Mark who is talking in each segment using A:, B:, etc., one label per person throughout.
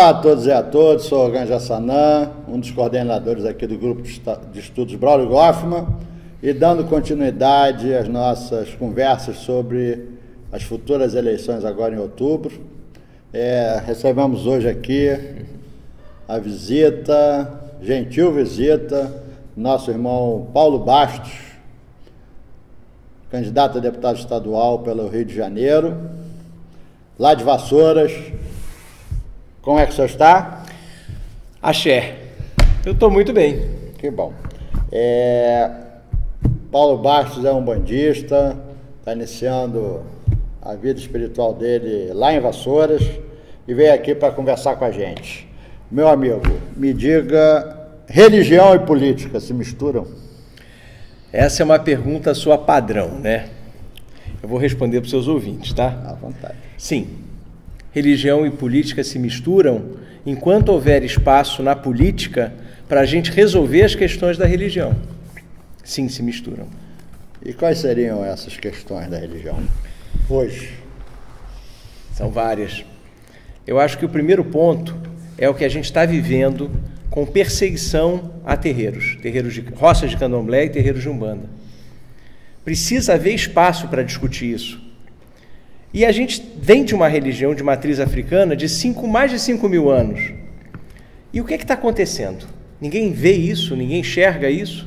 A: Olá a todos e a todas, sou o Ganja Sanã, um dos coordenadores aqui do Grupo de Estudos Braulio Goffman, e dando continuidade às nossas conversas sobre as futuras eleições agora em outubro. Recebemos hoje aqui a gentil visita, nosso irmão Paulo Bastos, candidato a deputado estadual pelo Rio de Janeiro, lá de Vassouras. Como é que o senhor está?
B: Axé. Eu estou muito bem.
A: Que bom. Paulo Bastos é um bandista, está iniciando a vida espiritual dele lá em Vassouras e veio aqui para conversar com a gente. Meu amigo, me diga, religião e política se misturam?
B: Essa é uma pergunta sua padrão, né? Eu vou responder para os seus ouvintes, tá?
A: À vontade.
B: Sim. Religião e política se misturam enquanto houver espaço na política para a gente resolver as questões da religião. Sim, se misturam.
A: E quais seriam essas questões da religião hoje?
B: São várias. Eu acho que o primeiro ponto é o que a gente está vivendo com perseguição a terreiros de roças de candomblé e terreiros de umbanda. Precisa haver espaço para discutir isso. E a gente vem de uma religião de matriz africana de mais de 5 mil anos. E o que está acontecendo? Ninguém vê isso, ninguém enxerga isso.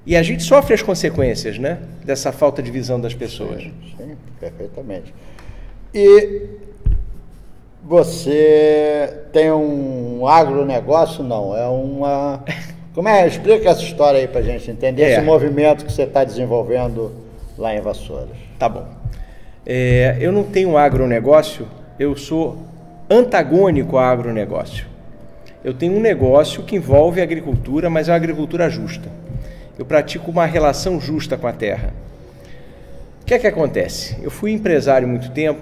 B: E a gente sofre as consequências, né, dessa falta de visão das pessoas.
A: Sim, perfeitamente. E você tem um agronegócio? Não, é uma... Como é? Explica essa história aí para a gente entender esse movimento que você está desenvolvendo lá em Vassouras.
B: Tá bom. Eu não tenho agronegócio, eu sou antagônico ao agronegócio. Eu tenho um negócio que envolve agricultura, mas é uma agricultura justa. Eu pratico uma relação justa com a terra. O que é que acontece? Eu fui empresário há muito tempo,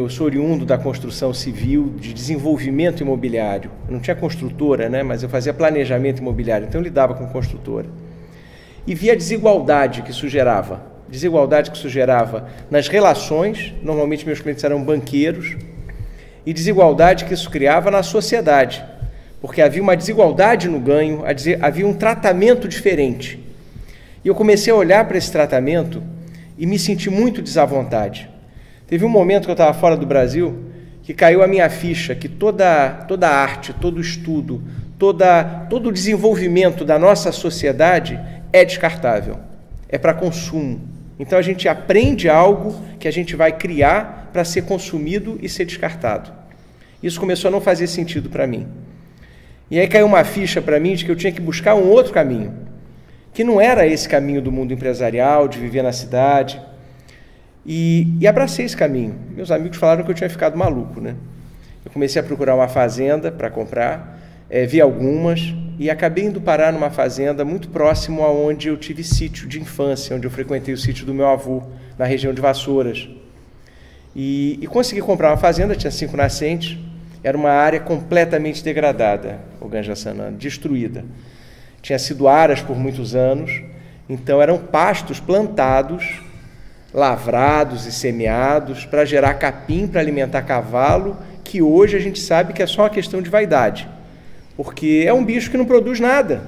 B: sou oriundo da construção civil, de desenvolvimento imobiliário. Eu não tinha construtora, né, mas eu fazia planejamento imobiliário, então eu lidava com construtora. E via a desigualdade que isso gerava. Nas relações, normalmente meus clientes eram banqueiros, e desigualdade que isso criava na sociedade, porque havia uma desigualdade no ganho, havia um tratamento diferente. E eu comecei a olhar para esse tratamento e me senti muito desavontade. Teve um momento que eu estava fora do Brasil que caiu a minha ficha que toda a arte, todo o estudo, todo o desenvolvimento da nossa sociedade é descartável, é para consumo. Então a gente aprende algo que a gente vai criar para ser consumido e ser descartado. Isso começou a não fazer sentido para mim. E aí caiu uma ficha para mim de que eu tinha que buscar um outro caminho, que não era esse caminho do mundo empresarial, de viver na cidade. E abracei esse caminho. Meus amigos falaram que eu tinha ficado maluco, né? Eu comecei a procurar uma fazenda para comprar, vi algumas e acabei indo parar numa fazenda muito próximo a onde eu tive sítio de infância, onde eu frequentei o sítio do meu avô, na região de Vassouras. E consegui comprar uma fazenda, tinha 5 nascentes, era uma área completamente degradada, o Ganja Sanã, destruída. Tinha sido aras por muitos anos, então eram pastos plantados, lavrados e semeados para gerar capim, para alimentar cavalo, que hoje a gente sabe que é só uma questão de vaidade, porque é um bicho que não produz nada,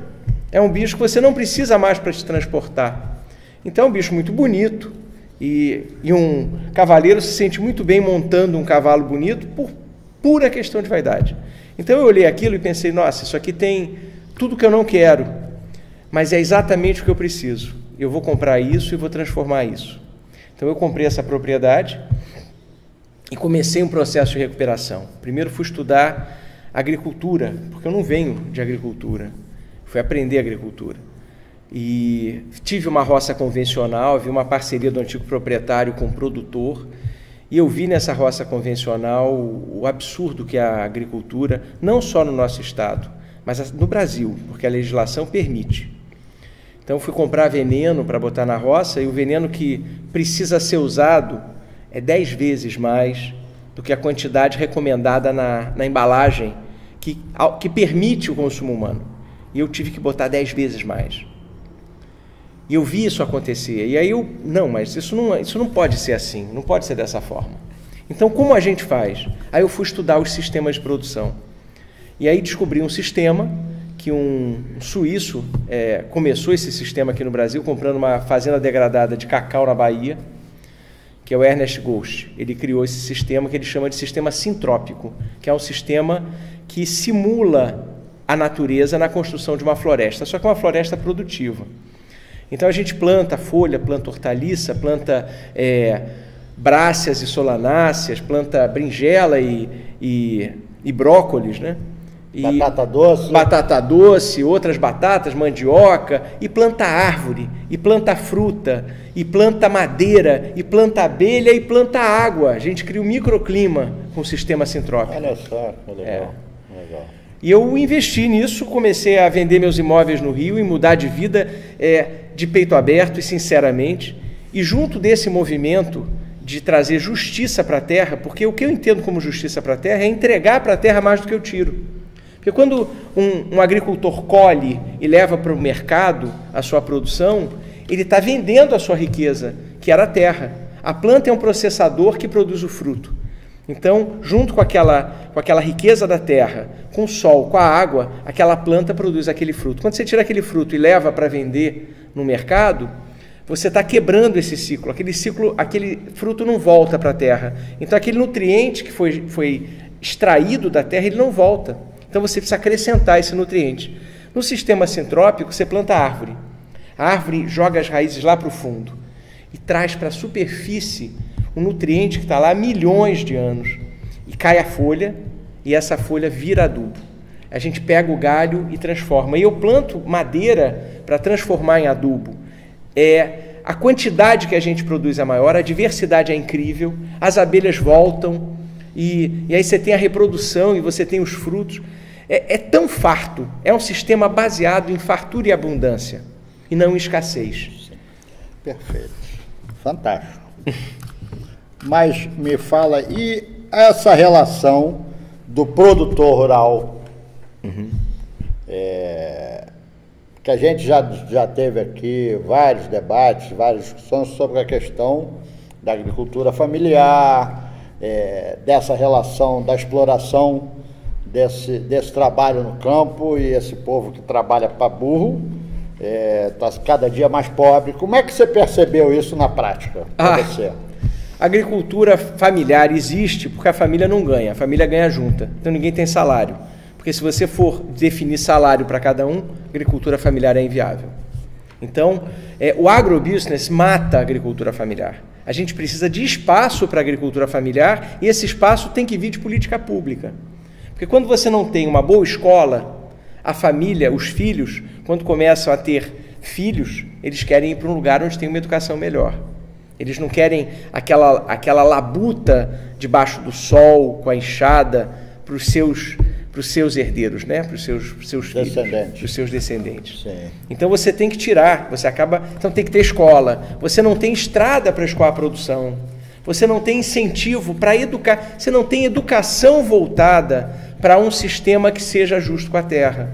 B: é um bicho que você não precisa mais para te transportar. Então é um bicho muito bonito e um cavaleiro se sente muito bem montando um cavalo bonito por pura questão de vaidade. Então eu olhei aquilo e pensei, nossa, isso aqui tem tudo que eu não quero, mas é exatamente o que eu preciso. Eu vou comprar isso e vou transformar isso. Então eu comprei essa propriedade e comecei um processo de recuperação. Primeiro fui estudar agricultura, porque eu não venho de agricultura, fui aprender agricultura. E tive uma roça convencional, vi uma parceria do antigo proprietário com o produtor, e eu vi nessa roça convencional o absurdo que é a agricultura, não só no nosso estado, mas no Brasil, porque a legislação permite. Então fui comprar veneno para botar na roça, e o veneno que precisa ser usado é 10 vezes mais do que a quantidade recomendada na embalagem que permite o consumo humano. E eu tive que botar 10 vezes mais. E eu vi isso acontecer. E aí mas isso não pode ser assim, não pode ser dessa forma. Então, como a gente faz? Aí eu fui estudar os sistemas de produção. E aí descobri um sistema que um suíço começou esse sistema aqui no Brasil, comprando uma fazenda degradada de cacau na Bahia, que é o Ernest Ghost. Ele criou esse sistema que ele chama de sistema sintrópico, que é um sistema que simula a natureza na construção de uma floresta, só que é uma floresta produtiva. Então a gente planta folha, planta hortaliça, planta bráceas e solanáceas, planta berinjela e brócolis, né? E batata doce, outras batatas, mandioca, e planta árvore, e planta fruta, e planta madeira, e planta abelha, e planta água. A gente cria um microclima com o sistema sintrópico.
A: Olha só, legal. Legal.
B: E eu investi nisso, comecei a vender meus imóveis no Rio e mudar de vida de peito aberto e sinceramente. E junto desse movimento de trazer justiça para a terra, porque o que eu entendo como justiça para a terra é entregar para a terra mais do que eu tiro. Porque quando um agricultor colhe e leva para o mercado a sua produção, ele está vendendo a sua riqueza, que era a terra. A planta é um processador que produz o fruto. Então, junto com aquela riqueza da terra, com o sol, com a água, aquela planta produz aquele fruto. Quando você tira aquele fruto e leva para vender no mercado, você está quebrando esse ciclo. Aquele fruto não volta para a terra. Então, aquele nutriente que foi extraído da terra, ele não volta. Então, você precisa acrescentar esse nutriente. No sistema sintrópico, você planta árvore. A árvore joga as raízes lá para o fundo e traz para a superfície um nutriente que está lá há milhões de anos. E cai a folha, e essa folha vira adubo. A gente pega o galho e transforma. E eu planto madeira para transformar em adubo. A quantidade que a gente produz é maior, a diversidade é incrível, as abelhas voltam, e aí você tem a reprodução e você tem os frutos. É tão farto, é um sistema baseado em fartura e abundância, e não em escassez.
A: Perfeito, fantástico. Mas me fala, e essa relação do produtor rural, que a gente já teve aqui vários debates, várias discussões sobre a questão da agricultura familiar, dessa relação da exploração desse trabalho no campo, e esse povo que trabalha para burro está cada dia mais pobre. Como é que você percebeu isso na prática? Você?
B: A agricultura familiar existe porque a família não ganha, a família ganha junta, então ninguém tem salário. Porque se você for definir salário para cada um, a agricultura familiar é inviável. Então, o agrobusiness mata a agricultura familiar. A gente precisa de espaço para a agricultura familiar, e esse espaço tem que vir de política pública. Porque quando você não tem uma boa escola, a família, os filhos, quando começam a ter filhos, eles querem ir para um lugar onde tem uma educação melhor. Eles não querem aquela labuta debaixo do sol, com a enxada, para os seus herdeiros, né? Para os seus filhos, para os seus descendentes.
A: Sim.
B: Então você tem que tirar, então tem que ter escola, você não tem estrada para escoar a produção, você não tem incentivo para educar, você não tem educação voltada para um sistema que seja justo com a terra.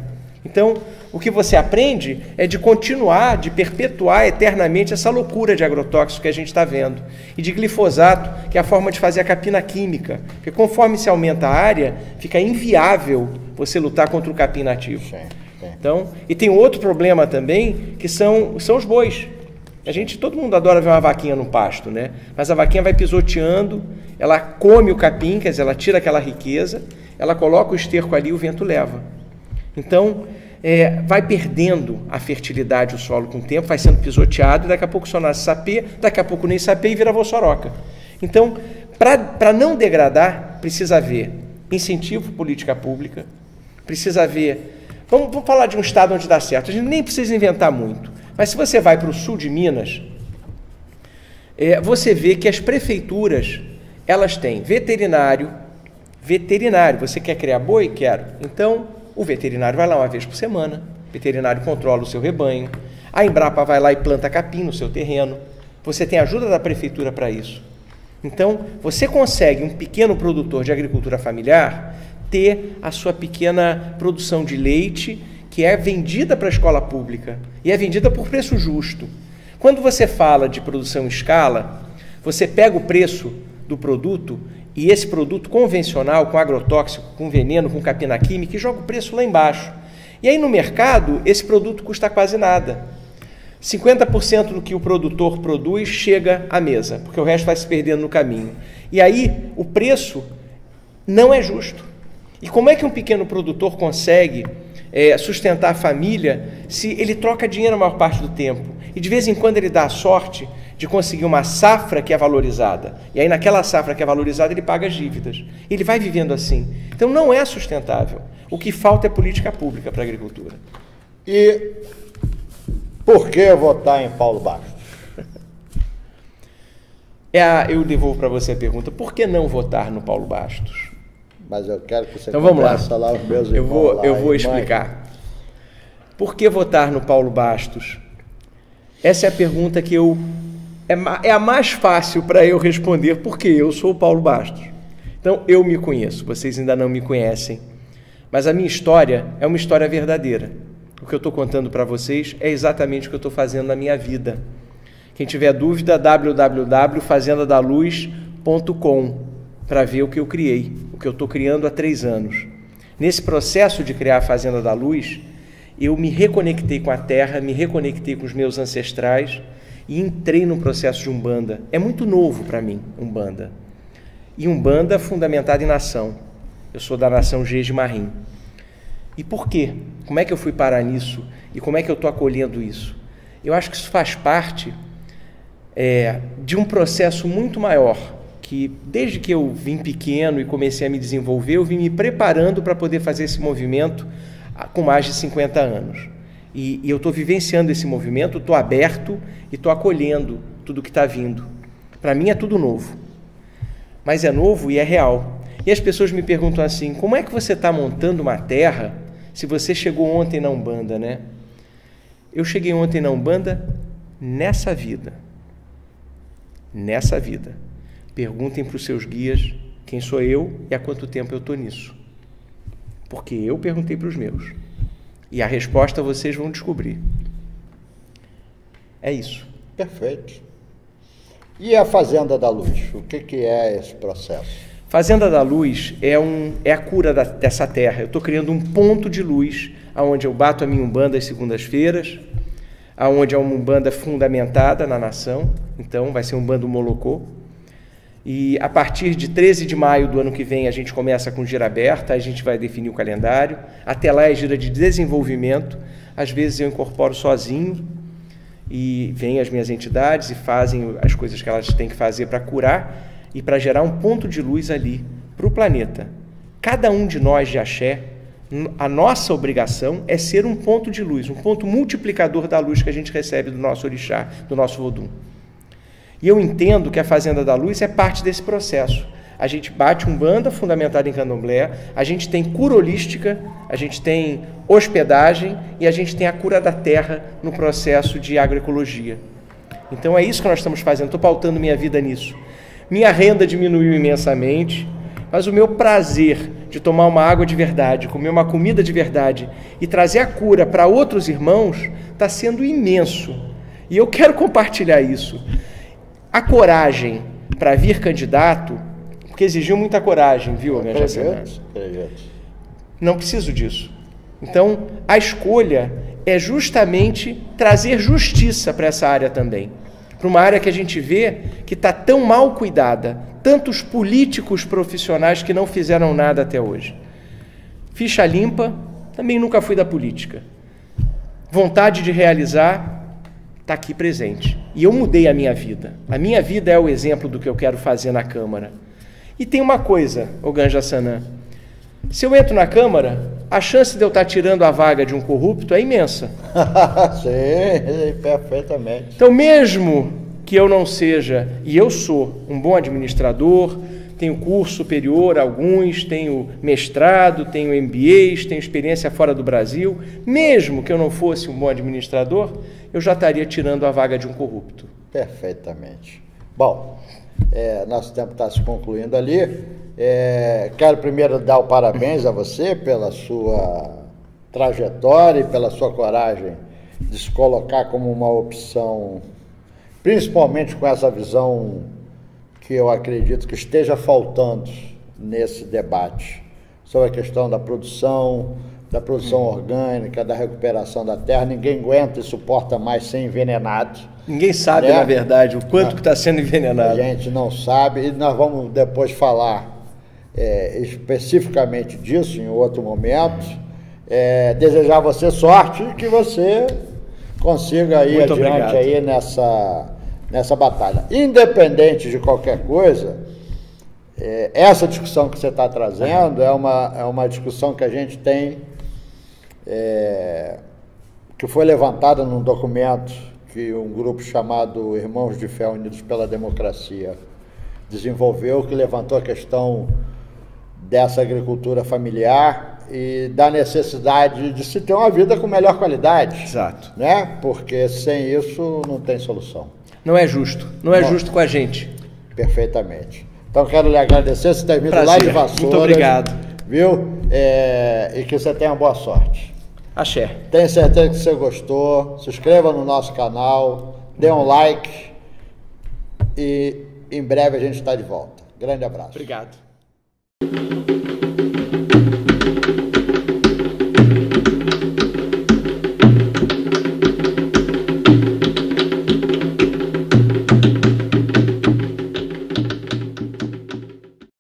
B: Então, o que você aprende é de continuar, de perpetuar eternamente essa loucura de agrotóxico que a gente está vendo. E de glifosato, que é a forma de fazer a capina química. Porque conforme se aumenta a área, fica inviável você lutar contra o capim nativo. Então, e tem outro problema também, que são os bois. Todo mundo adora ver uma vaquinha no pasto, né? Mas a vaquinha vai pisoteando, ela come o capim, quer dizer, ela tira aquela riqueza, ela coloca o esterco ali e o vento leva. Então, vai perdendo a fertilidade o solo com o tempo, vai sendo pisoteado, e daqui a pouco só nasce sapê, daqui a pouco nem sapê e vira vossoroca. Então, para não degradar, precisa haver incentivo, política pública, precisa haver... Vamos falar de um estado onde dá certo, a gente nem precisa inventar muito, mas se você vai para o sul de Minas, você vê que as prefeituras, elas têm veterinário, você quer criar boi? Quero. Então, o veterinário vai lá uma vez por semana, o veterinário controla o seu rebanho, a Embrapa vai lá e planta capim no seu terreno, você tem ajuda da prefeitura para isso. Então, você consegue, um pequeno produtor de agricultura familiar, ter a sua pequena produção de leite, que é vendida para a escola pública, e é vendida por preço justo. Quando você fala de produção em escala, você pega o preço do produto E esse produto convencional, com agrotóxico, com veneno, com capina química, joga o preço lá embaixo. E aí no mercado, esse produto custa quase nada. 50% do que o produtor produz chega à mesa, porque o resto vai se perdendo no caminho. E aí o preço não é justo. E como é que um pequeno produtor consegue sustentar a família se ele troca dinheiro a maior parte do tempo? E de vez em quando ele dá a sorte de conseguir uma safra que é valorizada. E aí naquela safra que é valorizada ele paga as dívidas. Ele vai vivendo assim. Então não é sustentável. O que falta é política pública para a agricultura.
A: E por que votar em Paulo Bastos?
B: Eu devolvo para você a pergunta. Por que não votar no Paulo Bastos?
A: Mas eu quero que você
B: então vamos lá.
A: Os meus irmãos
B: eu vou explicar. Por que votar no Paulo Bastos? Essa é a pergunta que é a mais fácil para eu responder, porque eu sou o Paulo Bastos. Então eu me conheço, vocês ainda não me conhecem. Mas a minha história é uma história verdadeira. O que eu estou contando para vocês é exatamente o que eu estou fazendo na minha vida. Quem tiver dúvida, www.fazendadaluz.com, para ver o que eu criei, o que eu estou criando há 3 anos. Nesse processo de criar a Fazenda da Luz, eu me reconectei com a terra, me reconectei com os meus ancestrais e entrei no processo de Umbanda. É muito novo para mim, Umbanda. E Umbanda fundamentada em nação. Eu sou da nação Jeje-Marim. E por quê? Como é que eu fui parar nisso? E como é que eu estou acolhendo isso? Eu acho que isso faz parte de um processo muito maior, que desde que eu vim pequeno e comecei a me desenvolver, eu vim me preparando para poder fazer esse movimento com mais de 50 anos. E eu estou vivenciando esse movimento, estou aberto e estou acolhendo tudo que está vindo. Para mim é tudo novo. Mas é novo e é real. E as pessoas me perguntam assim, como é que você está montando uma terra se você chegou ontem na Umbanda, né? Eu cheguei ontem na Umbanda nessa vida. Nessa vida. Perguntem para os seus guias quem sou eu e há quanto tempo eu estou nisso. Porque eu perguntei para os meus. E a resposta vocês vão descobrir. É isso.
A: Perfeito. E a Fazenda da Luz? O que é esse processo?
B: Fazenda da Luz é a cura dessa terra. Eu estou criando um ponto de luz onde eu bato a minha Umbanda às segundas-feiras, onde é uma Umbanda fundamentada na nação. Então vai ser um Umbanda Molocô. E a partir de 13 de maio do ano que vem a gente começa com gira aberta, a gente vai definir o calendário. Até lá é gira de desenvolvimento. Às vezes eu incorporo sozinho e vêm as minhas entidades e fazem as coisas que elas têm que fazer para curar e para gerar um ponto de luz ali para o planeta. Cada um de nós de Axé, a nossa obrigação é ser um ponto de luz, um ponto multiplicador da luz que a gente recebe do nosso orixá, do nosso Vodum. E eu entendo que a Fazenda da Luz é parte desse processo. A gente bate Umbanda fundamentada em Candomblé, a gente tem cura holística, a gente tem hospedagem e a gente tem a cura da terra no processo de agroecologia. Então é isso que nós estamos fazendo, estou pautando minha vida nisso. Minha renda diminuiu imensamente, mas o meu prazer de tomar uma água de verdade, comer uma comida de verdade e trazer a cura para outros irmãos está sendo imenso. E eu quero compartilhar isso. A coragem para vir candidato, porque exigiu muita coragem, viu, minha Jacinã? Não preciso disso. Então, a escolha é justamente trazer justiça para essa área também. Para uma área que a gente vê que está tão mal cuidada, tantos políticos profissionais que não fizeram nada até hoje. Ficha limpa, também nunca fui da política. Vontade de realizar, está aqui presente. E eu mudei a minha vida. A minha vida é o exemplo do que eu quero fazer na Câmara. E tem uma coisa, ô Ganja Sanã, se eu entro na Câmara, a chance de eu estar tirando a vaga de um corrupto é imensa.
A: Sim, perfeitamente.
B: Então, mesmo que eu não seja, e eu sou um bom administrador, tenho curso superior, alguns, tenho mestrado, tenho MBAs, tenho experiência fora do Brasil, mesmo que eu não fosse um bom administrador, eu já estaria tirando a vaga de um corrupto.
A: Perfeitamente. Bom, nosso tempo está se concluindo ali. Quero primeiro dar o parabéns a você pela sua trajetória e pela sua coragem de se colocar como uma opção, principalmente com essa visão que eu acredito que esteja faltando nesse debate sobre a questão da produção orgânica, da recuperação da terra. Ninguém aguenta e suporta mais ser envenenado.
B: Ninguém sabe, na verdade, o quanto que está sendo envenenado.
A: A gente não sabe, e nós vamos depois falar especificamente disso em outro momento. Desejar a você sorte e que você consiga ir
B: Muito
A: adiante
B: obrigado.
A: aí nessa batalha. Independente de qualquer coisa, essa discussão que você está trazendo é uma discussão que a gente tem, que foi levantada num documento que um grupo chamado Irmãos de Fé Unidos pela Democracia desenvolveu, que levantou a questão dessa agricultura familiar e da necessidade de se ter uma vida com melhor qualidade.
B: Exato.
A: Né? Porque sem isso não tem solução.
B: Não é justo. Não é justo com a gente.
A: Perfeitamente. Então quero lhe agradecer, você ter vindo lá de Vassouras.
B: Muito obrigado.
A: Viu? E que você tenha boa sorte.
B: Axé.
A: Tenho certeza que você gostou. Se inscreva no nosso canal, dê um like e em breve a gente está de volta. Grande abraço.
B: Obrigado.